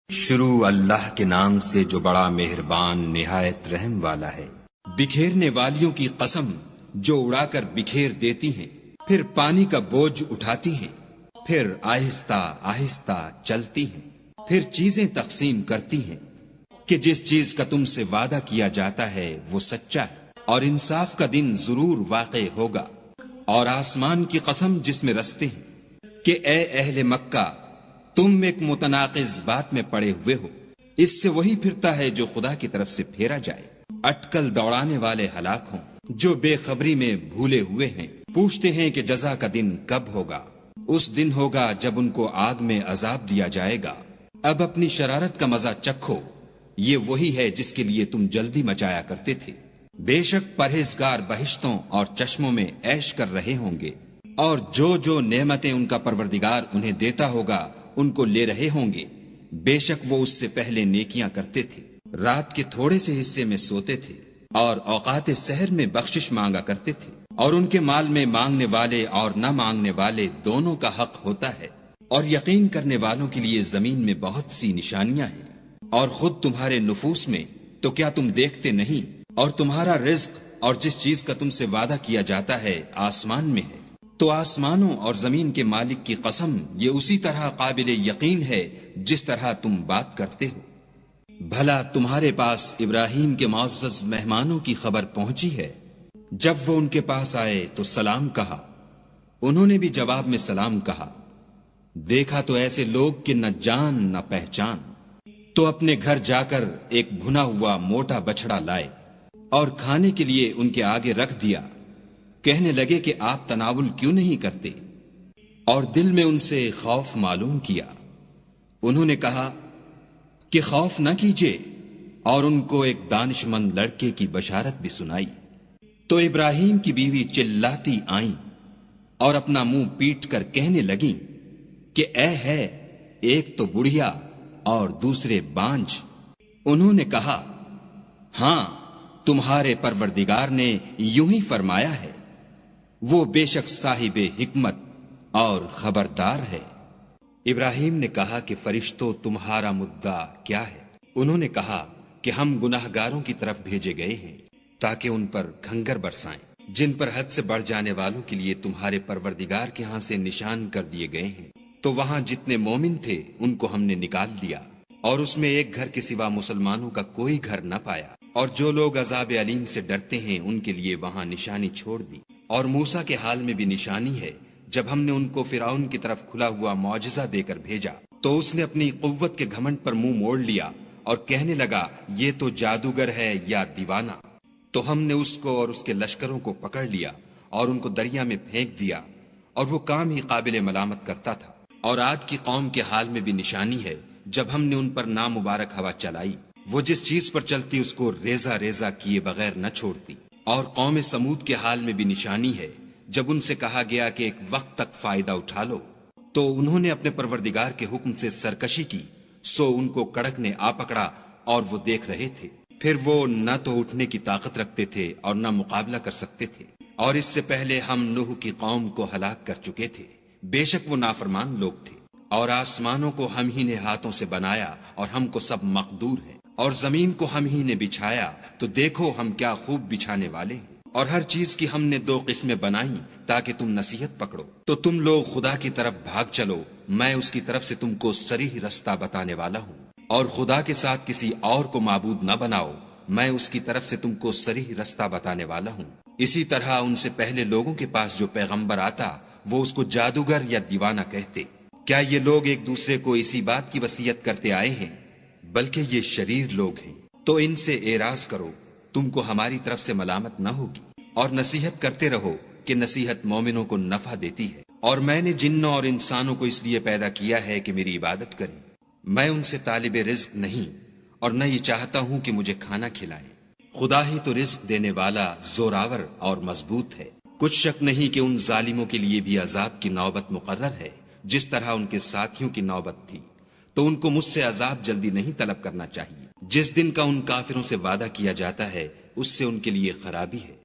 شروع اللہ کے نام سے جو بڑا مہربان نہایت رحم والا ہے۔ بکھیرنے والیوں کی قسم جو اڑا کر بکھیر دیتی ہیں، پھر پانی کا بوجھ اٹھاتی ہیں، پھر آہستہ آہستہ چلتی ہیں، پھر چیزیں تقسیم کرتی ہیں کہ جس چیز کا تم سے وعدہ کیا جاتا ہے وہ سچا ہے اور انصاف کا دن ضرور واقع ہوگا۔ اور آسمان کی قسم جس میں رستے ہیں کہ اے اہل مکہ، تم ایک متناقض بات میں پڑے ہوئے ہو، اس سے وہی پھرتا ہے جو خدا کی طرف سے پھیرا جائے۔ اٹکل دوڑانے والے ہلاک ہوں جو بے خبری میں بھولے ہوئے ہیں، پوچھتے ہیں کہ جزا کا دن کب ہوگا۔ اس دن ہوگا جب ان کو آگ میں عذاب دیا جائے گا۔ اب اپنی شرارت کا مزہ چکھو، یہ وہی ہے جس کے لیے تم جلدی مچایا کرتے تھے۔ بے شک پرہیزگار بہشتوں اور چشموں میں عیش کر رہے ہوں گے، اور جو نعمتیں ان کا پروردگار انہیں دیتا ہوگا ان کو لے رہے ہوں گے۔ بے شک وہ اس سے پہلے نیکیاں کرتے تھے، رات کے تھوڑے سے حصے میں سوتے تھے اور اوقات سحر میں بخشش مانگا کرتے تھے، اور ان کے مال میں مانگنے والے اور نہ مانگنے والے دونوں کا حق ہوتا ہے۔ اور یقین کرنے والوں کے لیے زمین میں بہت سی نشانیاں ہیں، اور خود تمہارے نفوس میں تو کیا تم دیکھتے نہیں؟ اور تمہارا رزق اور جس چیز کا تم سے وعدہ کیا جاتا ہے آسمان میں ہے، تو آسمانوں اور زمین کے مالک کی قسم یہ اسی طرح قابل یقین ہے جس طرح تم بات کرتے ہو۔ بھلا تمہارے پاس ابراہیم کے معزز مہمانوں کی خبر پہنچی ہے؟ جب وہ ان کے پاس آئے تو سلام کہا، انہوں نے بھی جواب میں سلام کہا۔ دیکھا تو ایسے لوگ کہ نہ جان نہ پہچان، تو اپنے گھر جا کر ایک بھنا ہوا موٹا بچڑا لائے اور کھانے کے لیے ان کے آگے رکھ دیا۔ کہنے لگے کہ آپ تناول کیوں نہیں کرتے؟ اور دل میں ان سے خوف معلوم کیا۔ انہوں نے کہا کہ خوف نہ کیجیے، اور ان کو ایک دانش مند لڑکے کی بشارت بھی سنائی۔ تو ابراہیم کی بیوی چلاتی آئیں اور اپنا منہ پیٹ کر کہنے لگیں کہ اے ہے، ایک تو بڑھیا اور دوسرے بانجھ۔ انہوں نے کہا، ہاں، تمہارے پروردگار نے یوں ہی فرمایا ہے، وہ بے شک صاحب حکمت اور خبردار ہے۔ ابراہیم نے کہا کہ فرشتوں، تمہارا مدعا کیا ہے؟ انہوں نے کہا کہ ہم گناہگاروں کی طرف بھیجے گئے ہیں تاکہ ان پر گھنگر برسائیں، جن پر حد سے بڑھ جانے والوں کے لیے تمہارے پروردگار کے ہاں سے نشان کر دیے گئے ہیں۔ تو وہاں جتنے مومن تھے ان کو ہم نے نکال لیا، اور اس میں ایک گھر کے سوا مسلمانوں کا کوئی گھر نہ پایا۔ اور جو لوگ عذاب علیم سے ڈرتے ہیں ان کے لیے وہاں نشانی چھوڑ دی۔ اور موسیٰ کے حال میں بھی نشانی ہے، جب ہم نے ان کو فرعون کی طرف کھلا ہوا معجزہ دے کر بھیجا تو اس نے اپنی قوت کے گھمنڈ پر منہ موڑ لیا اور کہنے لگا، یہ تو جادوگر ہے یا دیوانہ۔ تو ہم نے اس کو اور اس کے لشکروں کو پکڑ لیا اور ان کو دریا میں پھینک دیا، اور وہ کام ہی قابل ملامت کرتا تھا۔ اور عاد کی قوم کے حال میں بھی نشانی ہے، جب ہم نے ان پر نامبارک ہوا چلائی، وہ جس چیز پر چلتی اس کو ریزہ ریزہ کیے بغیر نہ چھوڑتی۔ اور قوم سمود کے حال میں بھی نشانی ہے، جب ان سے کہا گیا کہ ایک وقت تک فائدہ اٹھا لو، تو انہوں نے اپنے پروردگار کے حکم سے سرکشی کی، سو ان کو کڑک نے آ پکڑا اور وہ دیکھ رہے تھے۔ پھر وہ نہ تو اٹھنے کی طاقت رکھتے تھے اور نہ مقابلہ کر سکتے تھے۔ اور اس سے پہلے ہم نوح کی قوم کو ہلاک کر چکے تھے، بے شک وہ نافرمان لوگ تھے۔ اور آسمانوں کو ہم ہی نے ہاتھوں سے بنایا اور ہم کو سب مقدور ہے، اور زمین کو ہم ہی نے بچھایا، تو دیکھو ہم کیا خوب بچھانے والے ہیں۔ اور ہر چیز کی ہم نے 2 قسمیں بنائیں تاکہ تم نصیحت پکڑو۔ تو تم لوگ خدا کی طرف بھاگ چلو، میں اس کی طرف سے تم کو صریح رستہ بتانے والا ہوں۔ اور خدا کے ساتھ کسی اور کو معبود نہ بناؤ، میں اس کی طرف سے تم کو صریح رستہ بتانے والا ہوں۔ اسی طرح ان سے پہلے لوگوں کے پاس جو پیغمبر آتا وہ اس کو جادوگر یا دیوانہ کہتے۔ کیا یہ لوگ ایک دوسرے کو اسی بات کی وصیت کرتے آئے ہیں؟ بلکہ یہ شریر لوگ ہیں۔ تو ان سے اعراض کرو، تم کو ہماری طرف سے ملامت نہ ہوگی، اور نصیحت کرتے رہو کہ نصیحت مومنوں کو نفع دیتی ہے۔ اور میں نے جنوں اور انسانوں کو اس لیے پیدا کیا ہے کہ میری عبادت کریں۔ میں ان سے طالب رزق نہیں، اور نہ یہ چاہتا ہوں کہ مجھے کھانا کھلائیں۔ خدا ہی تو رزق دینے والا، زوراور اور مضبوط ہے۔ کچھ شک نہیں کہ ان ظالموں کے لیے بھی عذاب کی نوبت مقرر ہے، جس طرح ان کے ساتھیوں کی نوبت تھی۔ تو ان کو مجھ سے عذاب جلدی نہیں طلب کرنا چاہیے۔ جس دن کا ان کافروں سے وعدہ کیا جاتا ہے اس سے ان کے لیے خرابی ہے۔